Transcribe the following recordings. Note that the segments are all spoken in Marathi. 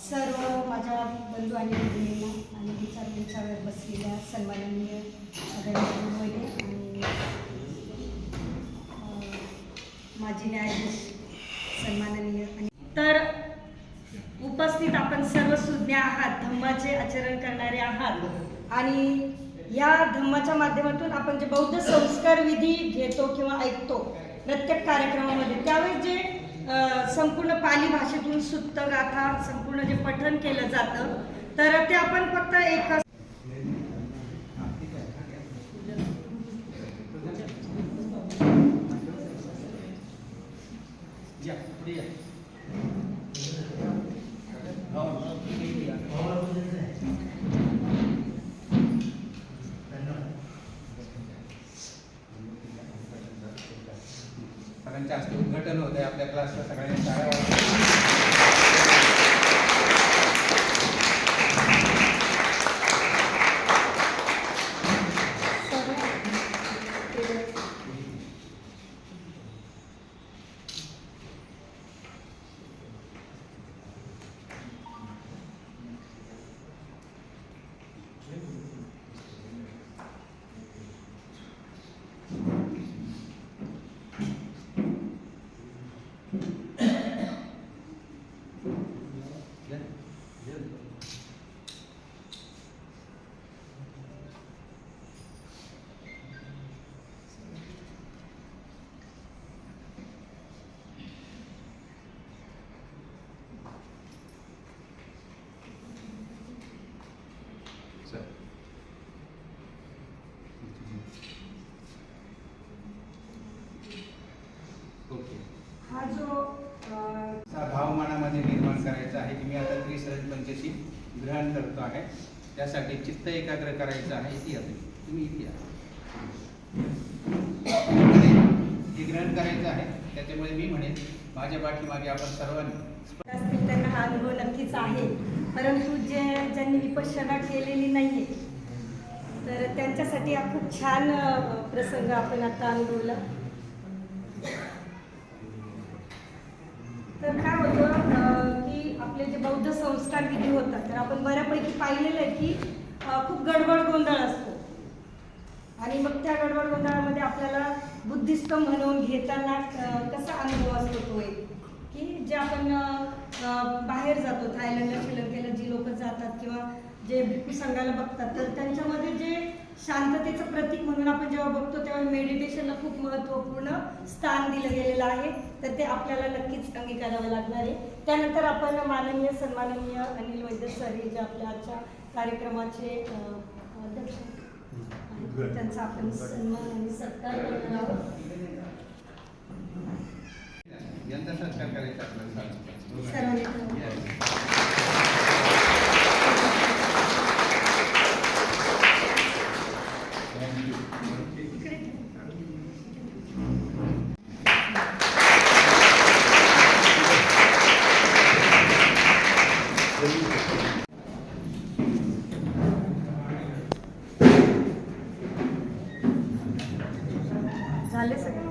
सर्व माझ्या बंधू आणि भगिनींना आणि विचार बसलेल्या सन्माननीय आदरणीय आणि माजी न्यायाधीश सन्माननीय तर उपस्थित आपण सर्व सुज्ञ आहात, धम्माचे आचरण करणारे आहात आणि या धम्माच्या माध्यमातून आपण जे बौद्ध संस्कार विधी घेतो किंवा ऐकतो प्रत्येक कार्यक्रमामध्ये, त्यावेळेस जे संपूर्ण पाली भाषेतून सुत्त गाथा संपूर्ण जे पठण केलं जातं, तर ते आपण फक्त एक सगळ्यांच्या हस्ते उद्घाटन होत आहे आपल्या क्लासला. सगळ्यांनी शाळा हा जो भाव मनामध्ये निर्माण करायचा आहे की मी आता त्रिसहज पंचशी ग्रहण करतो आहे, त्यासाठी चित्त एकाग्र करायचं आहे. इथे या तुम्ही इथे या. हे ग्रहण करायचं आहे, त्याच्यामुळे मी म्हणेन माझ्या पाठीमागे आपण सर्वांनी त्यांना हा अनुभव नक्कीच आहे, परंतु ज्यांनी विपश्यना केलेली नाहीये तर त्यांच्यासाठी हा खूप छान प्रसंग आपण आता अनुभवला. तर काय होतं की आपले जे बौद्ध संस्कार विधी होतात, तर आपण बऱ्यापैकी पाहिलेलं आहे की खूप गडबड गोंधळ असतो आणि मग त्या गडबड गोंधळामध्ये आपल्याला बुद्धिस्ट म्हणून घेताना कसा अनुभव असतो तो एक की जे आपण बाहेर जातो, थायलंडला श्रीलंकेला जी लोक जातात किंवा जे भिक्खू संघाला बघतात, तर त्यांच्यामध्ये जे शांततेचं प्रतीक म्हणून आपण जेव्हा बघतो तेव्हा मेडिटेशनला खूप महत्त्वपूर्ण स्थान दिलं गेलेलं आहे, तर ते आपल्याला नक्कीच अंगीकारावं लागणार आहे. त्यानंतर आपण माननीय सन्माननीय अनिल वैद्य सर हे जे आपल्या आजच्या कार्यक्रमाचे अध्यक्ष आहेत, त्यांचा आपण सन्मान आणि सत्कार करणार आहोत. यंत्र सत्कार करायचा आपल्याला सर्वांनी झाले सगळे.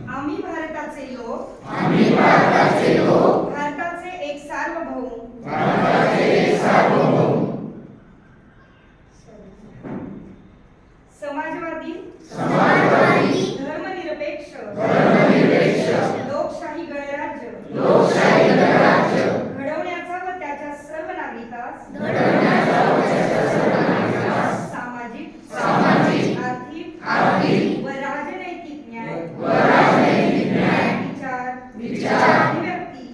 आम्ही भारताचे लोक भारताचे एक सार्वभौम समाजवादी धर्मनिरपेक्ष लोकशाही गणराज्य घडवण्याचा व त्याच्या सर्व नागरिकास सामाजिक आर्थिक व राजनैतिक न्याय विचार अभिव्यक्ती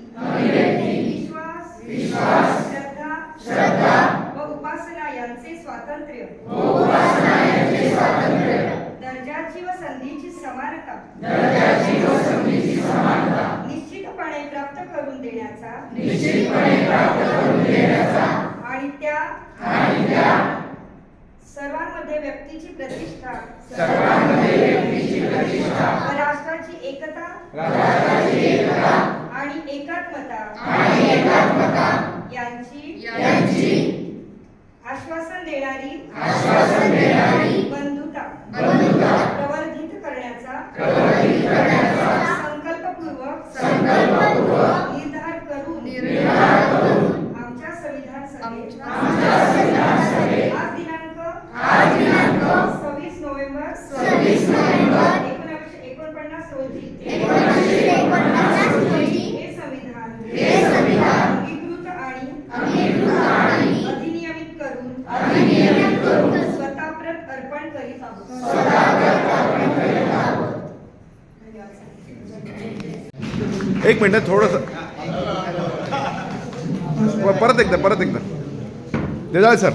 विश्वास श्रद्धा व उपासना यांचे स्वातंत्र्य दर्जाची व संधीची समानता निश्चितपणे प्राप्त करून देण्याचा आणि त्या सर्वांमध्ये व्यक्तीची प्रतिष्ठा व राष्ट्राची एकता आणि एकात्मता बंधुता प्रवर्धित करण्याचा संकल्पपूर्वक निर्धार करून आमच्या संविधान सभेत आज दिनांक 26 नोव्हेंबर 1949 रोजी हे संविधान अंगीकृत आणि अधिनियमित करून स्वतःप्रत अर्पण करीत आहोत. एक मिनिट थोडंसं परत एकदा देजाळे सर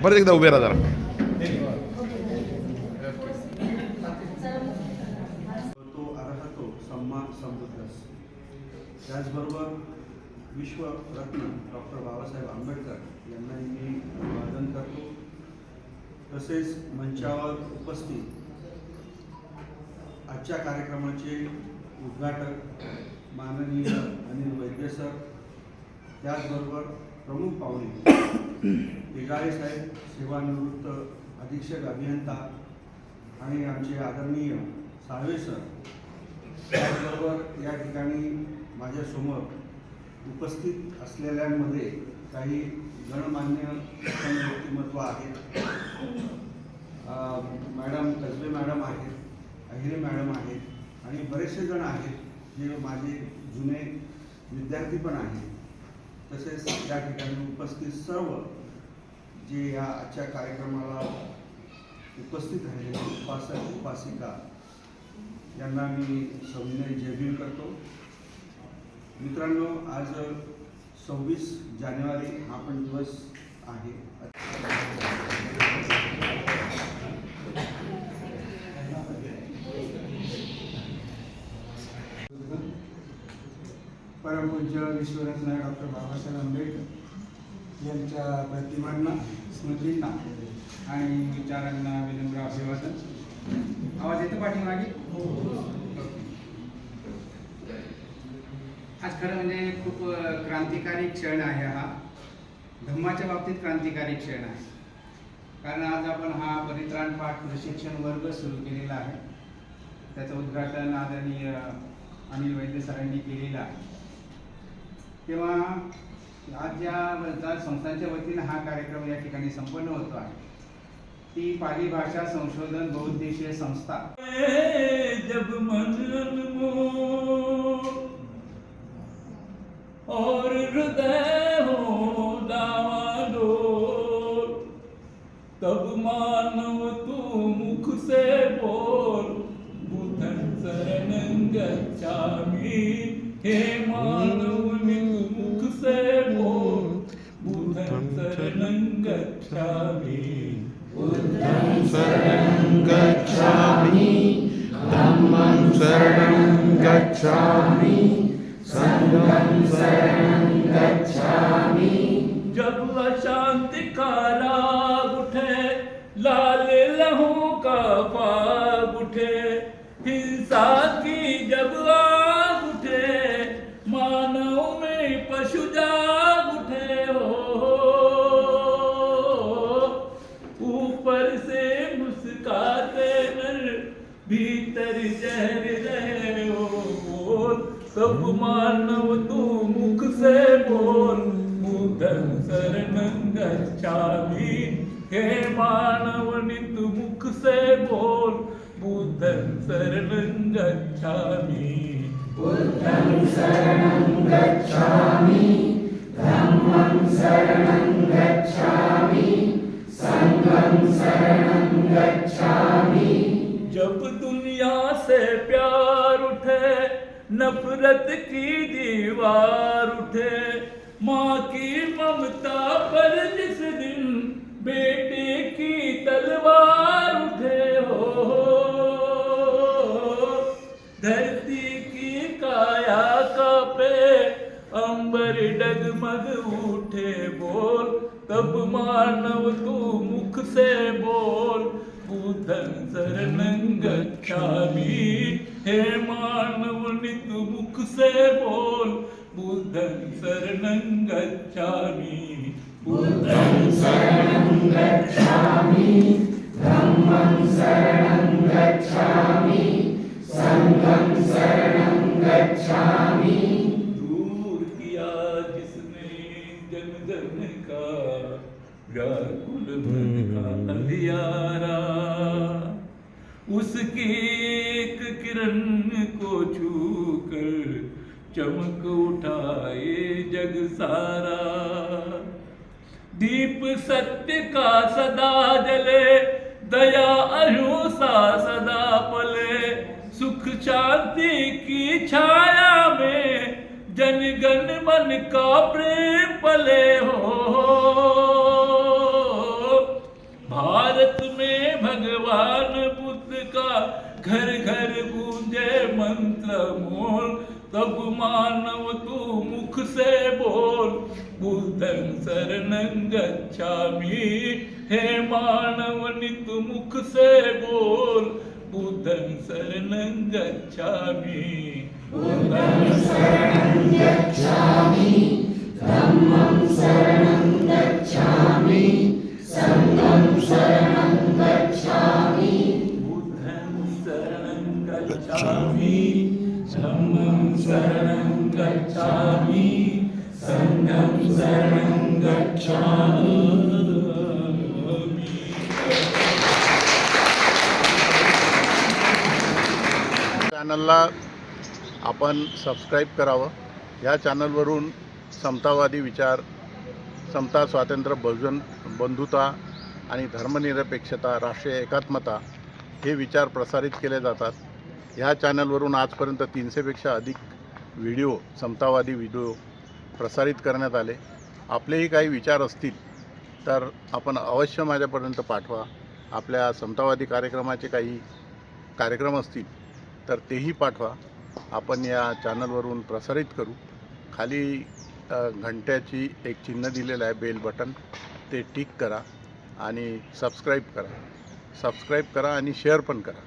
परत एकदा उभे राहा जरा. तो अर्हतो सम्मान समृद्धस. त्याचबरोबर विश्वरत्न डॉक्टर बाबासाहेब आंबेडकर यांना मी अभिवादन करतो. तसेच मंचावर उपस्थित आजच्या कार्यक्रमाचे उद्घाटक माननीय अनिल वैद्य सर, त्याचबरोबर प्रमुख पाहुणे देजाळे साहेब, सेवानिवृत्त अधीक्षक अभियंता आणि आमचे आदरणीय साळवे सर, त्याचबरोबर या ठिकाणी माझ्यासमोर उपस्थित असलेल्यांमध्ये काही गणमान्य व्यक्तिमत्व आहेत. मॅडम कसबे मॅडम आहेत, अहिरे मॅडम आहेत आणि बरेचसे जण आहेत जे माझे जुने विद्यार्थी पण आहेत. तसेच या ठिकाणी उपस्थित सर्व जे या आजच्या कार्यक्रमाला उपस्थित राहिलेले उपासक उपासिका यांना मी सविनय जयभीम करतो. मित्रांनो, आज 26 जानेवारी हा पण दिवस आहे. परमपूज्य विश्वरत्न डॉक्टर बाबासाहेब आंबेडकर यांच्या प्रतिमांना, स्मृतींना आणि विचारांना विनम्र अभिवादन. आवाज येतो पाठीमागे? आज खरं म्हणजे खूप क्रांतिकारी क्षण आहे हा. धम्माच्या बाबतीत क्रांतिकारी क्षण आहे. कारण आज आपण हा परित्राण पाठ प्रशिक्षण वर्ग सुरू केलेला आहे. त्याचं उद्घाटन आदरणीय अनिल वैद्य सरांनी केलेलं आहे. तेव्हा आज ज्या संस्थांच्या वतीनं हा कार्यक्रम या ठिकाणी संपन्न होतो आहे ती पाली भाषा संशोधन बहुउद्देशीय संस्था. जब मन और हृदय हो डावाडोल, तब मानव तू मुख से बोल, बुधन शरणं गच्छामि. हे मानव मुख से बोल, बुधन शरणं गच्छामि. बुद्धं शरणं गच्छामि, धम्मं शरणं गच्छामि, संघं शरणं गच्छामि. जब अशांति का राग उठे, लाल लहू का पाग उठे, हिंसा की जब आग उठे, मानव में पशु जाग उठे. हो ऊपर से मुस्काते नर, भीतर जहर रहे. हो सब मानव तू मुख से बोल, बुद्धं शरणं गच्छामि. हे मानव तू मुख से बोल, बुद्धं शरणं गच्छामि. बुद्धं शरणं गच्छामि, धम्मं शरणं गच्छामि, संघं शरणं गच्छामि. जब दुनिया से प्यार उठे, नफरत की दीवार उठे, माँ की ममता पर जिस दिन बेटे की तलवार उठे. हो धरती की काया कांपे, अंबर डगमग उठे. बोल तब मानव तू मुख से बोल, बुद्धं शरणं गच्छामि. हे मानव तू मुख से बोल, बुद्धं शरणं गच्छामि. बुद्धं शरणं गच्छामि, धम्मं शरणं गच्छामि संघं शरणं गच्छामि दूर किया जिसने जन जन का व्याकुल मन का अंधियारा, उसकी एक किरण को छूकर चमक उठाए जग सारा। दीप सत्य का सदा जले, दया अहिंसा सदा पले, सुख शांति की छाया में जन गण मन का प्रेम पले हो। भारत में भगवान बुद्ध का घर घर गूंजे मंत्र मोल, तब मानव तू मुख से बोल बुद्धं शरणं गच्छामि। हे मानव नित मुख से बोल बुद्धं शरणं गच्छामि। बुद्धं शरणं गच्छामि धम्मं शरणं गच्छामि संघं शरणं गच्छामि बुद्धं शरणं गच्छामि धम्मं शरणं गच्छामि संघं शरणं गच्छामि। चॅनलला आपण सबस्क्राईब करावं. या चॅनलवरून समतावादी विचार, समता, स्वातंत्र्य, बहुजन बंधुता आणि धर्मनिरपेक्षता, राष्ट्रीय एकात्मता हे विचार प्रसारित केले जातात. ह्या चॅनलवरून आजपर्यंत 300पेक्षा अधिक व्हिडिओ, समतावादी व्हिडिओ प्रसारित करण्यात आले. आपलेही काही विचार असतील तर आपण अवश्य माझ्यापर्यंत पाठवा. आपल्या समतावादी कार्यक्रमाचे काही कार्यक्रम असतील तर तेही पाठवा. आपण या चॅनलवरून प्रसारित करू. खाली घंट्याची एक चिन्ह दिलेलं आहे, बेल बटन, ते टिक करा आणि सबस्क्राईब करा आणि शेअर पण करा.